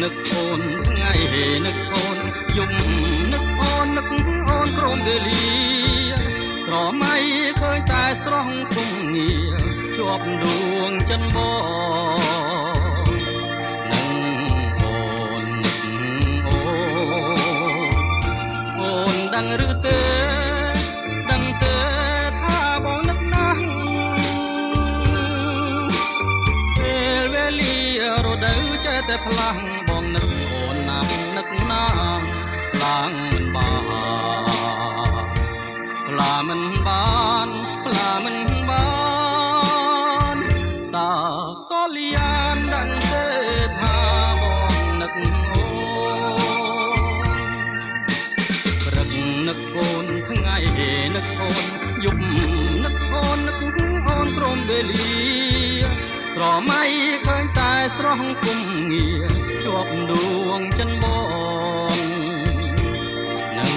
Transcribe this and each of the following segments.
នឹកអូនថ្ងៃនឹកអូនយំនឹកអូនព្រមវេលាក្រមៃឃើញតែស្រស់គុំងារជាប់ដួងចិនបងនឹងអូននឹកអូនដឹងឬទេដឹងទេថាបងនឹកណាស់ពេលវេលារដូវចេះតែផ្លាស់បងនឹកអូនណាស់នឹកណាស់ឡើងមិនបានផ្លាមិនបានតើក៏លៀនដឹងទេថាបងនឹកអូនព្រឹកនឹកអូនថ្ងៃនឹកអូនយប់នឹកអូនព្រមវេលាក្រមៃឃើញតែស្រស់គុំងារជាប់ដួងចិនបងនឹង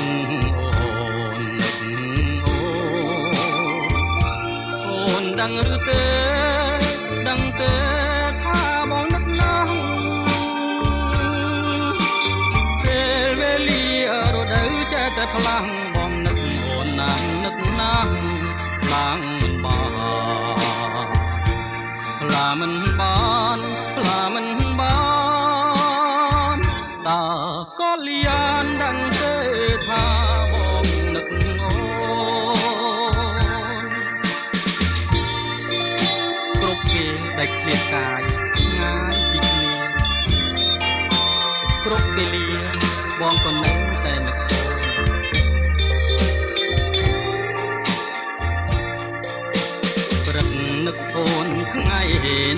អូនដឹងឬទេថាបងនឹកណាស់ពេលវេលារដូវចេះតែផ្លាំងបងនឹកអូនណាស់ខ្លាំងមិនបានតើក៏លៀនដឹងទេថាបងនឹកអូនគ្រប់គេដែលឃ្លាតកាយងាយពីគ្នាគ្រប់ពេលលាបងក៏នៅតែនឹកព្រឹកនឹកអូនថ្ងៃ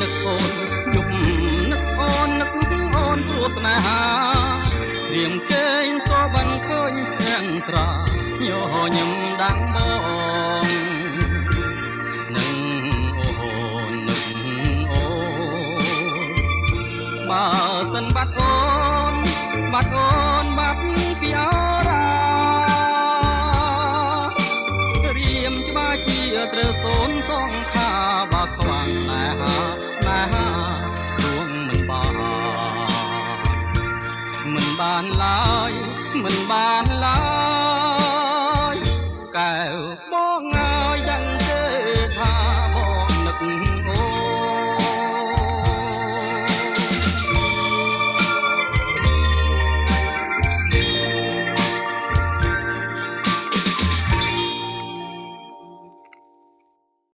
នឹកអូនយប់នឹកអូនព្រោះស្នេហារៀងគេងក៏បានឃើញទាំងត្រាញញឹមដាំបងនឹងអូនបើសិនបាត់អូនបាត់ពីអរារៀមច្បាស់ជាត្រូវសូនសងខាបើខ្វាំងណែហារួងមិនបានឡើយមិនបាន